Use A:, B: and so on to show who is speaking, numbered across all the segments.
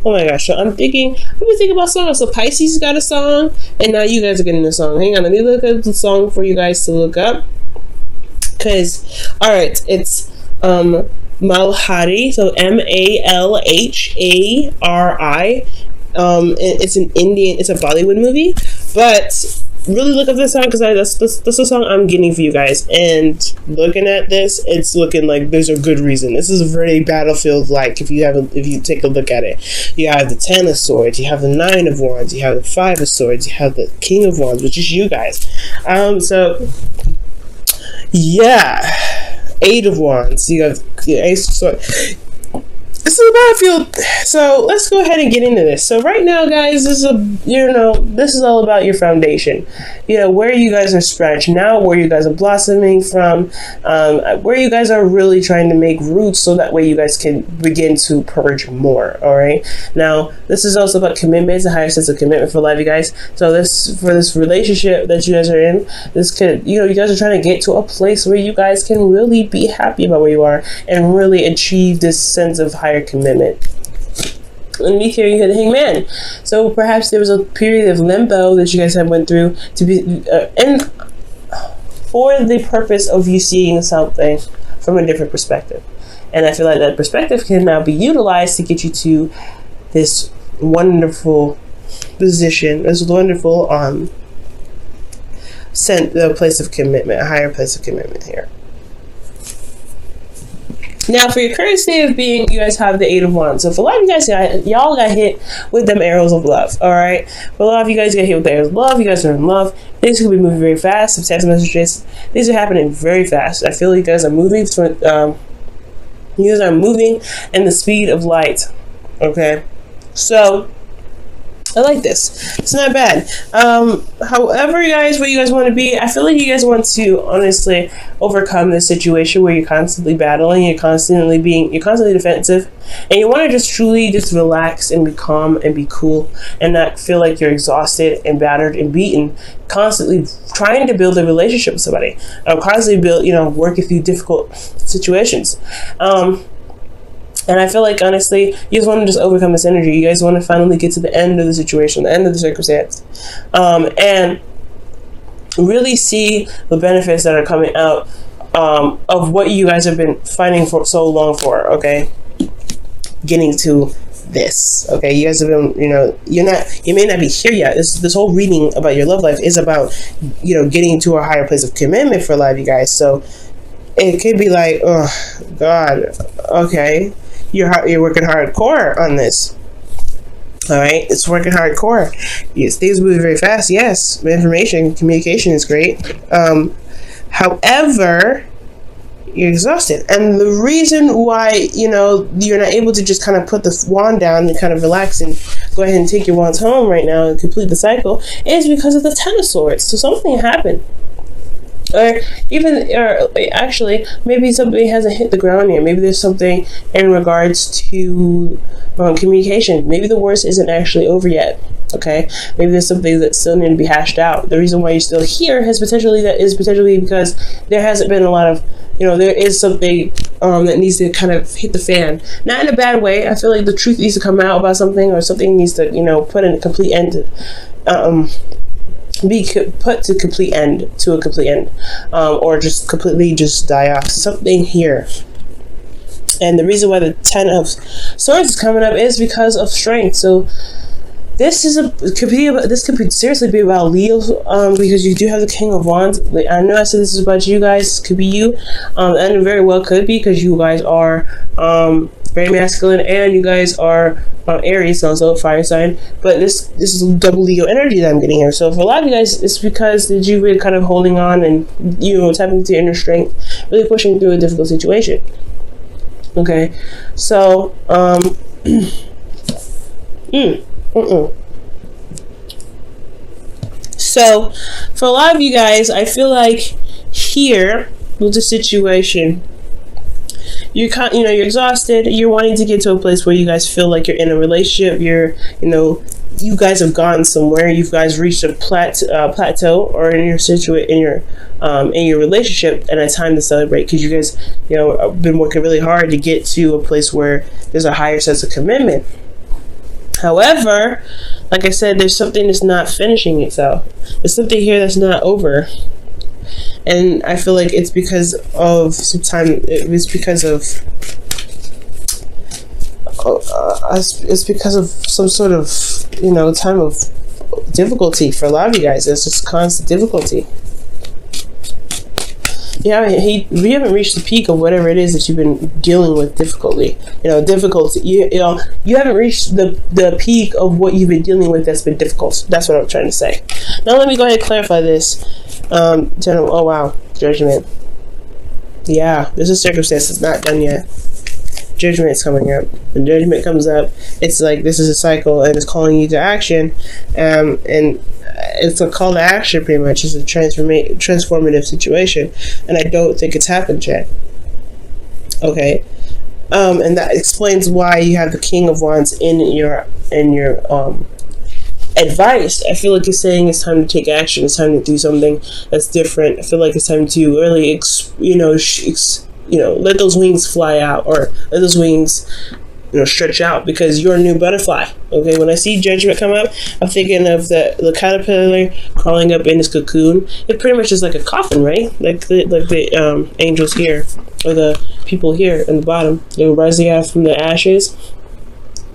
A: Oh my gosh. So I'm thinking, let me think about songs. So Pisces got a song, and now you guys are getting a song. Hang on, let me look up the song for you guys to look up. Because, alright, it's Malhari, so Malhari. It's an Indian, it's a Bollywood movie, but really look up this song because that's the song I'm getting for you guys. And looking at this, it's looking like there's a good reason. This is very battlefield like. If you take a look at it, you have the 10 of Swords, you have the 9 of Wands, you have the 5 of Swords, you have the King of Wands, which is you guys. So yeah, 8 of Wands, you have the Ace of Swords. This is a battlefield, so let's go ahead and get into this. So right now, guys, this is all about your foundation. Where you guys are stretched now, where you guys are blossoming from, where you guys are really trying to make roots, so that way you guys can begin to purge more. All right. Now, this is also about commitment. It's a higher sense of commitment for life, you guys. So for this relationship that you guys are in, this could, you guys are trying to get to a place where you guys can really be happy about where you are and really achieve this sense of higher commitment. Let me hear you hit the Hangman. So perhaps there was a period of limbo that you guys have went through to be and for the purpose of you seeing something from a different perspective. And I feel like that perspective can now be utilized to get you to this wonderful position, this wonderful the place of commitment, a higher place of commitment here. Now, for your current state of being, you guys have the 8 of Wands. So for a lot of you guys, y'all got hit with them arrows of love, all right? For a lot of you guys got hit with the arrows of love. You guys are in love. Things could be moving very fast. Some text messages. These are happening very fast. I feel like you guys are moving in the speed of light, okay? So I like this. It's not bad. However, guys, where you guys want to be, I feel like you guys want to honestly overcome this situation where you're constantly battling, you're constantly defensive, and you want to just truly just relax and be calm and be cool and not feel like you're exhausted and battered and beaten, constantly trying to build a relationship with somebody, constantly work through difficult situations. And I feel like, honestly, you guys want to just overcome this energy. You guys want to finally get to the end of the situation, the end of the circumstance, and really see the benefits that are coming out of what you guys have been fighting for so long for, okay? Getting to this, okay? You guys have been, you may not be here yet. This whole reading about your love life is about, getting to a higher place of commitment for life, you guys. So it could be like, oh, God, okay. You're working hardcore on this. All right, it's working hardcore. Yes, things move very fast. Yes, information, communication is great. However, you're exhausted, and the reason why you're not able to just kind of put the wand down and kind of relax and go ahead and take your wands home right now and complete the cycle is because of the 10 of Swords. So something happened. Or actually, maybe somebody hasn't hit the ground yet. Maybe there's something in regards to communication. Maybe the worst isn't actually over yet. Okay, maybe there's something that still need to be hashed out. The reason why you're still here is potentially because there hasn't been a lot of, there is something that needs to kind of hit the fan. Not in a bad way. I feel like the truth needs to come out about something, or something needs to, put in a complete end. Be put to a complete end, or just completely just die off. Something here. And the reason why the 10 of Swords is coming up is because of strength. So this could seriously be about Leo, because you do have the King of Wands. I know I said this is about you guys. Could be you, and it very well could be, because you guys are very masculine, and you guys are Aries, also fire sign. But this is double Leo energy that I'm getting here. So for a lot of you guys, it's because you've been kind of holding on and tapping into your inner strength, really pushing through a difficult situation. Okay, so So for a lot of you guys, I feel like here with the situation, you're exhausted. You're wanting to get to a place where you guys feel like you're in a relationship. You guys have gone somewhere. You guys reached a plateau, or in your relationship, and it's time to celebrate, because you guys have been working really hard to get to a place where there's a higher sense of commitment. However, like I said, there's something that's not finishing itself. There's something here that's not over. And I feel like it's because of it's because of some sort of, time of difficulty for a lot of you guys. It's just constant difficulty. Yeah, we haven't reached the peak of whatever it is that you've been dealing with difficulty. Difficulty. You haven't reached the peak of what you've been dealing with that's been difficult. That's what I'm trying to say. Now let me go ahead and clarify this. Oh wow, judgment. Yeah, this is circumstance. It's not done yet. Judgment is coming up. When judgment comes up, it's like this is a cycle, and it's calling you to action. And it's a call to action, pretty much. It's a transformative situation, and I don't think it's happened yet. Okay, and that explains why you have the King of Wands in your advice. I feel like it's saying it's time to take action. It's time to do something that's different. I feel like it's time to really, let those wings fly out, or let those wings, stretch out, because you're a new butterfly. Okay, when I see judgment come up, I'm thinking of the caterpillar crawling up in this cocoon. It pretty much is like a coffin, right? Like the angels here, or the people here in the bottom. They're rising out from the ashes.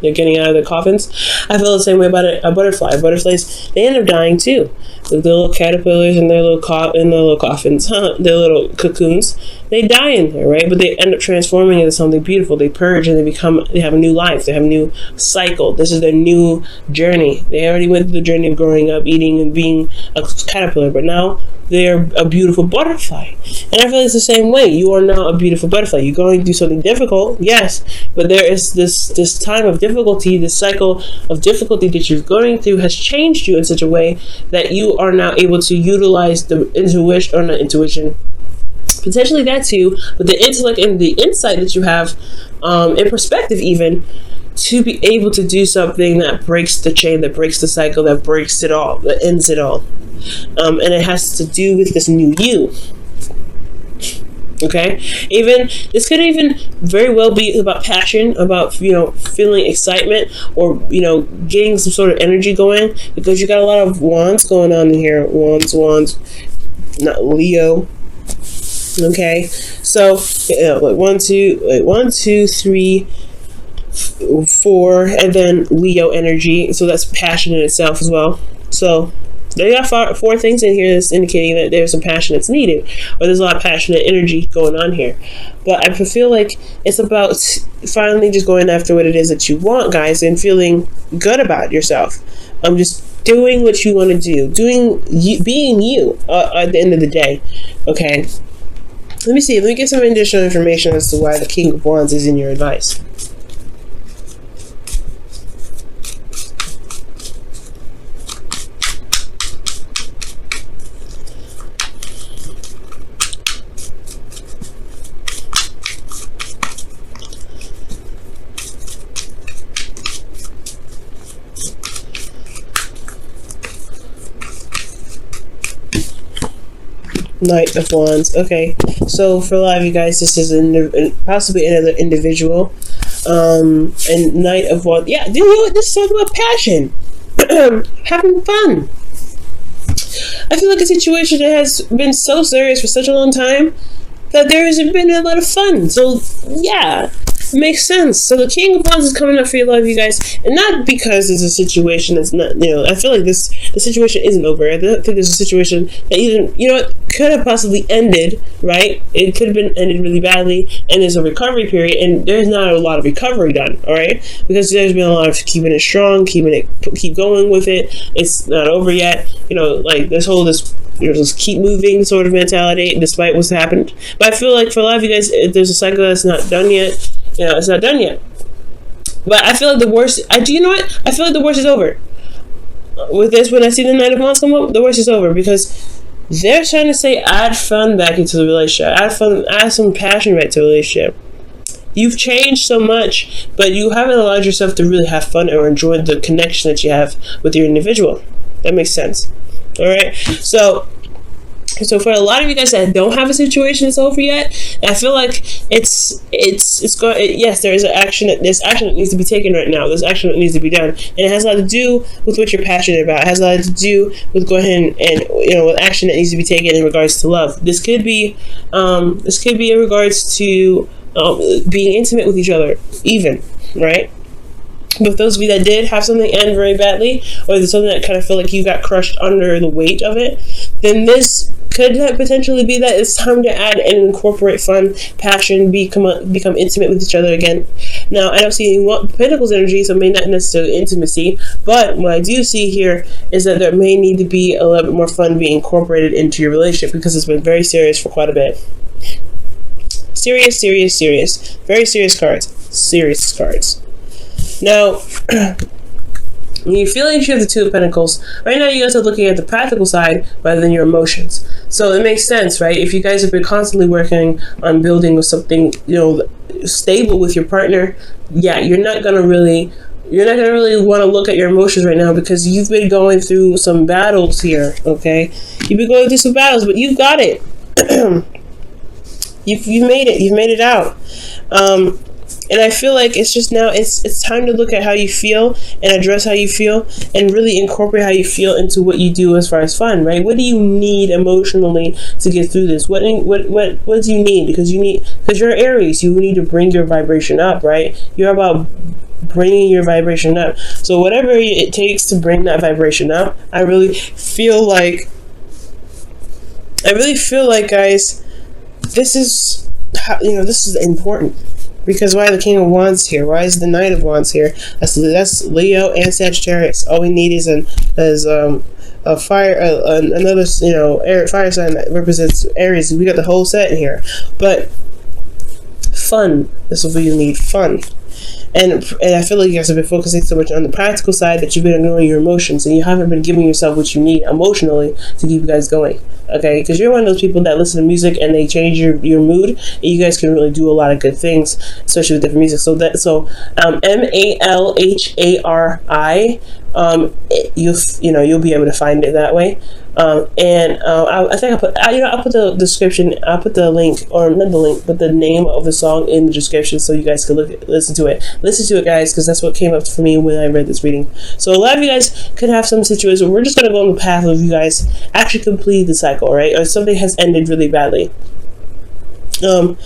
A: They're getting out of their coffins. I feel the same way about a butterfly. Butterflies, they end up dying too. The little caterpillars in their little coffins, their little cocoons, they die in there, right? But they end up transforming into something beautiful. They purge and they have a new life. They have a new cycle. This is their new journey. They already went through the journey of growing up, eating, and being a caterpillar, but now they're a beautiful butterfly. And I feel it's the same way. You are now a beautiful butterfly. You're going through something difficult, yes, but there is this time of difficulty, this cycle of difficulty that you're going through has changed you in such a way that you are now able to utilize the intuition, potentially that too, but the intellect and the insight that you have, in perspective even, to be able to do something that breaks the chain, that breaks the cycle, that breaks it all, that ends it all. And it has to do with this new you. Okay, this could even very well be about passion, about feeling excitement, or getting some sort of energy going, because you got a lot of wands going on in here. Wands, not Leo. Okay, so like 1, 2, 3, 4, and then Leo energy. So that's passion in itself as well. So they got 4 things in here that's indicating that there's some passion that's needed, or there's a lot of passionate energy going on here. But I feel like it's about finally just going after what it is that you want, guys, and feeling good about yourself. Just doing what you want to do, being you at the end of the day. Okay, let me get some additional information as to why the King of Wands is in your advice. Knight of Wands. Okay, so for a lot of you guys, this is possibly another individual. And Knight of Wands. Yeah, you know what? This is talking about passion, having fun. I feel like a situation that has been so serious for such a long time that there hasn't been a lot of fun. So yeah, it makes sense. So the King of Wands is coming up for a lot of you guys, and not because it's a situation that's not, I feel like the situation isn't over. I think there's a situation that even, could have possibly ended, right? It could have been ended really badly, and there's a recovery period, and there's not a lot of recovery done, all right? Because there's been a lot of keeping it strong, keep going with it. It's not over yet, like this just keep moving sort of mentality, despite what's happened. But I feel like for a lot of you guys, there's a cycle that's not done yet. It's not done yet. But I feel like the worst. Do you know what? I feel like the worst is over. With this, when I see the Knight of Wands come up, the worst is over, because they're trying to say add fun back into the relationship, add some passion back to the relationship. You've changed so much, but you haven't allowed yourself to really have fun or enjoy the connection that you have with your individual. That makes sense. All right. So So for a lot of you guys that don't have a situation that's over yet, I feel like it's going. Yes, there is an action. There's action that needs to be taken right now. There's action that needs to be done, and it has a lot to do with what you're passionate about. It has a lot to do with going ahead and with action that needs to be taken in regards to love. This could be in regards to being intimate with each other, even, right? But those of you that did have something end very badly, or there's something that kind of feel like you got crushed under the weight of it, then this could potentially be that it's time to add and incorporate fun, passion, become intimate with each other again. Now, I don't see any Pentacles energy, so it may not necessarily intimacy, but what I do see here is that there may need to be a little bit more fun being incorporated into your relationship, because it's been very serious for quite a bit. Serious. Very serious cards. Serious cards. Now, when you feel like you have the Two of Pentacles, right now you guys are looking at the practical side rather than your emotions. So it makes sense, right? If you guys have been constantly working on building with something, stable with your partner, yeah, you're not gonna really want to look at your emotions right now, because you've been going through some battles here, okay? You've been going through some battles, but you've got it. You've made it. You've made it out. And I feel like it's just now, it's time to look at how you feel and address how you feel and really incorporate how you feel into what you do as far as fun, right? What do you need emotionally to get through this? What do you need? Because you're Aries, you need to bring your vibration up, right? You're about bringing your vibration up. So whatever it takes to bring that vibration up, I really feel like, guys, this is important. Because why the King of Wands here? Why is the Knight of Wands here? That's Leo and Sagittarius. All we need is a fire, another fire sign that represents Aries. We got the whole set in here. But fun. This is what you need. Fun. And I feel like you guys have been focusing so much on the practical side that you've been ignoring your emotions, and you haven't been giving yourself what you need emotionally to keep you guys going. Okay, because you're one of those people that listen to music and they change your mood, and you guys can really do a lot of good things, especially with different music. So MALHARI, you'll be able to find it that way. I think I'll put the description. I'll put the link, or not the link, but the name of the song in the description, so you guys can listen to it. Listen to it, guys, because that's what came up for me when I read this reading. So a lot of you guys could have some situation. We're just gonna go on the path of you guys actually complete the cycle, right? Or something has ended really badly. There's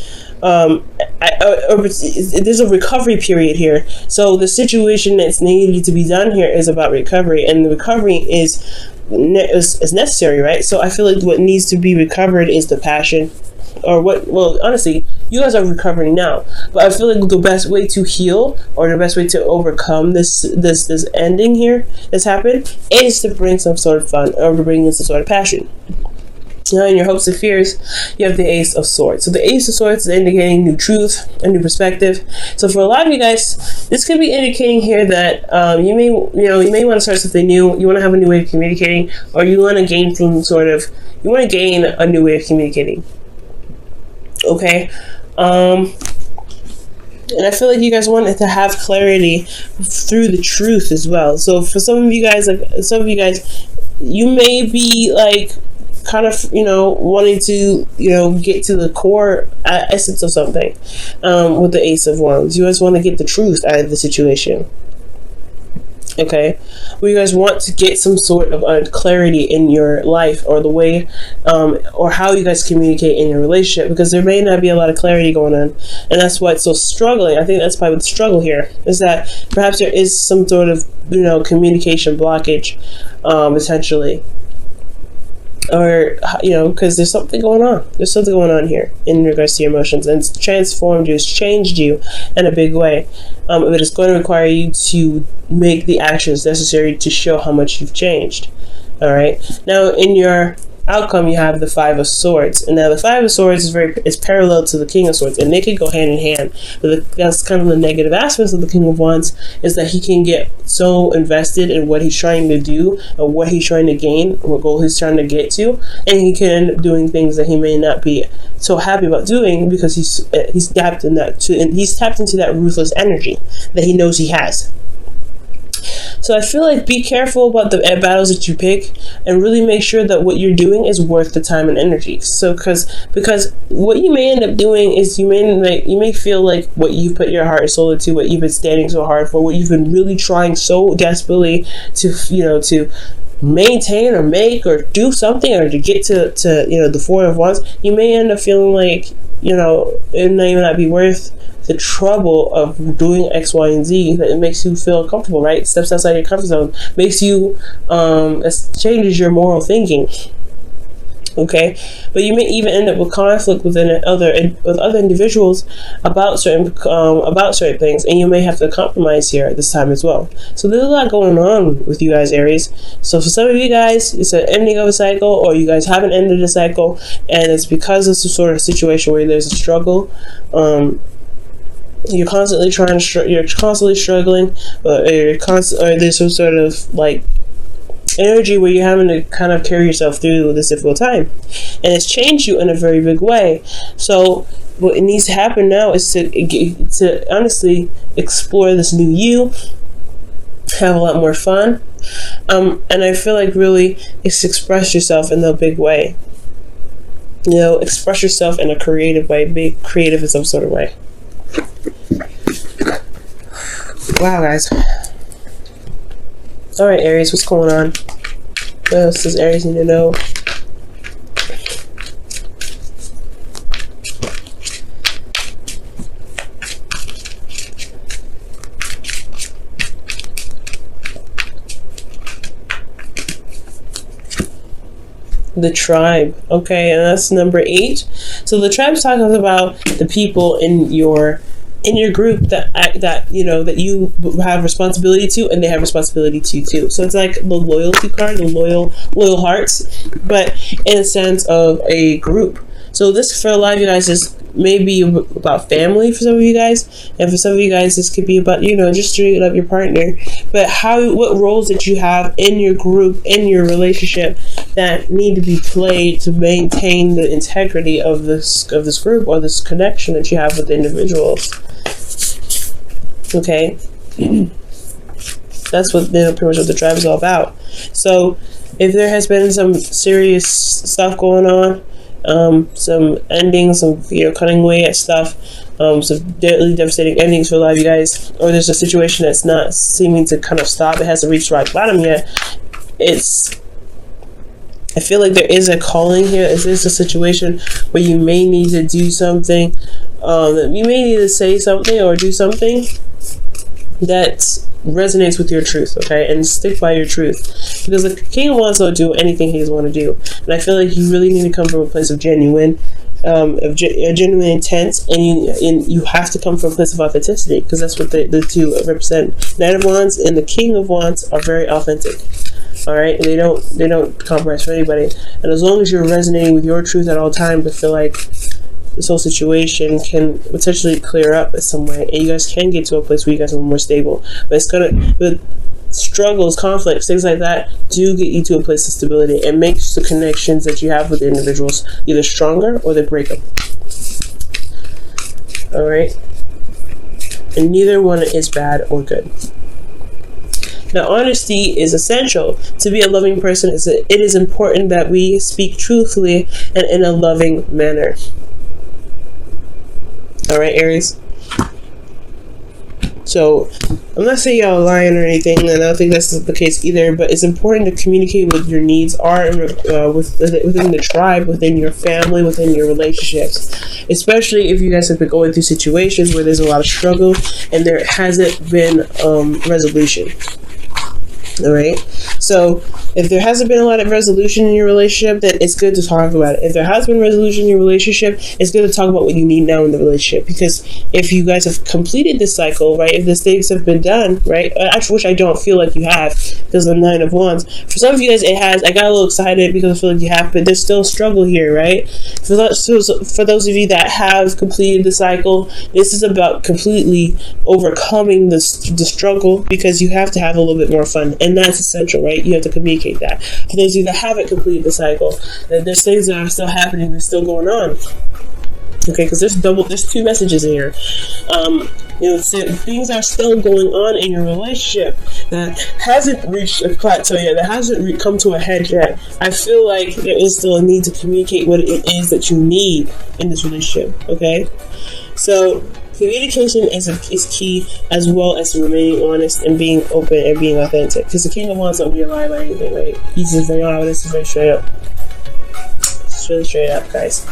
A: a recovery period here. So the situation that's needed to be done here is about recovery, and the recovery is necessary, right? So I feel like what needs to be recovered is the passion, honestly, you guys are recovering now, but I feel like the best way to heal, or the best way to overcome this ending here that's happened, is to bring some sort of fun, or to bring in some sort of passion. Now, in your hopes and fears, you have the Ace of Swords. So the Ace of Swords is indicating new truth, a new perspective. So for a lot of you guys, this could be indicating here that you may want to start something new. You want to have a new way of communicating, or you want to gain a new way of communicating. Okay. And I feel like you guys wanted to have clarity through the truth as well. So for some of you guys, you may be like kind of wanting to get to the core essence of something with the Ace of Wands. You guys want to get the truth out of the situation. Okay, well, you guys want to get some sort of clarity in your life, or the way or how you guys communicate in your relationship, because there may not be a lot of clarity going on, and that's why it's so struggling. I think that's probably the struggle here, is that perhaps there is some sort of communication blockage, essentially. Or because there's something going on. There's something going on here in regards to your emotions, and it's transformed you, it's changed you in a big way. But it's going to require you to make the actions necessary to show how much you've changed. All right. Now, in your outcome, you have the Five of Swords, and now the Five of Swords is parallel to the King of Swords, and they can go hand in hand. But that's kind of the negative aspects of the King of Wands, is that he can get so invested in what he's trying to do, or what he's trying to gain, what goal he's trying to get to, and he can end up doing things that he may not be so happy about doing, because he's tapped into that ruthless energy that he knows he has. So I feel like be careful about the battles that you pick, and really make sure that what you're doing is worth the time and energy. So because what you may end up doing is you may feel like what you've put your heart and soul into, what you've been standing so hard for, what you've been really trying so desperately to to maintain or make or do something, or to get to the Four of Wands, you may end up feeling like it may not be worth the trouble of doing X, Y, and Z. That it makes you feel comfortable, right? Steps outside your comfort zone, makes you changes your moral thinking. Okay, but you may even end up with conflict with other individuals about certain things, and you may have to compromise here at this time as well. So there's a lot going on with you guys, Aries. So for some of you guys, it's an ending of a cycle, or you guys haven't ended a cycle, and it's because of some sort of situation where there's a struggle. You're constantly struggling, or there's some sort of like energy where you're having to kind of carry yourself through this difficult time, and it's changed you in a very big way. So what needs to happen now is to honestly explore this new you, have a lot more fun, and I feel like really it's express yourself in a big way. Express yourself in a creative way. Be creative in some sort of way. Wow, guys. Alright, Aries, what's going on? What else does Aries need to know? The tribe. Okay, and that's number 8. So the tribe's talking about the people in your group that you have responsibility to, and they have responsibility to too. So it's like the loyalty card, the loyal hearts, but in a sense of a group. So this, for a lot of you guys, is maybe about family for some of you guys, and for some of you guys this could be about just straight up your partner. But what roles that you have in your group, in your relationship, that need to be played to maintain the integrity of this group, or this connection that you have with the individuals. Okay, that's what pretty much what the tribe is all about. So if there has been some serious stuff going on, some endings, some cutting away at stuff, some deadly devastating endings for a lot of you guys, or there's a situation that's not seeming to kind of stop, it hasn't reached rock bottom yet, I feel like there is a calling here. Is this a situation where you may need to do something, you may need to say something or do something that resonates with your truth, okay? And stick by your truth, because the King of Wands don't do anything he doesn't want to do. And I feel like you really need to come from a place of genuine intent, and you have to come from a place of authenticity, because that's what the two represent. Knight of Wands and the King of Wands are very authentic. All right, and they don't compromise for anybody. And as long as you're resonating with your truth at all times, I feel like this whole situation can potentially clear up in some way, and you guys can get to a place where you guys are more stable. But but struggles, conflicts, things like that do get you to a place of stability, and makes the connections that you have with the individuals either stronger or they break them. All right, and neither one is bad or good. Now, honesty is essential. To be a loving person, it is important that we speak truthfully and in a loving manner. All right, Aries. So, I'm not saying y'all are lying or anything, and I don't think that's the case either, but it's important to communicate what your needs are within the tribe, within your family, within your relationships. Especially if you guys have been going through situations where there's a lot of struggle and there hasn't been resolution. All right, so if there hasn't been a lot of resolution in your relationship, then it's good to talk about it. If there has been resolution in your relationship, it's good to talk about what you need now in the relationship, because if you guys have completed this cycle, right, if the things have been done, right, which I don't feel like you have, because the Nine of Wands, for some of you guys it has. I got a little excited because I feel like you have, but there's still struggle here, right? For those of you that have completed the cycle, this is about completely overcoming the struggle, because you have to have a little bit more fun. And that's essential, right? You have to communicate that. For those of you that haven't completed the cycle, there's things that are still happening, that's still going on. Okay, because there's two messages in here. So things are still going on in your relationship that hasn't reached a plateau yet, that hasn't come to a head yet. I feel like there is still a need to communicate what it is that you need in this relationship. Okay, so communication is key, as well as remaining honest and being open and being authentic. Because the King of Wands don't be a lie about anything, right? He's just very honest, he's very straight up. It's really straight up, guys.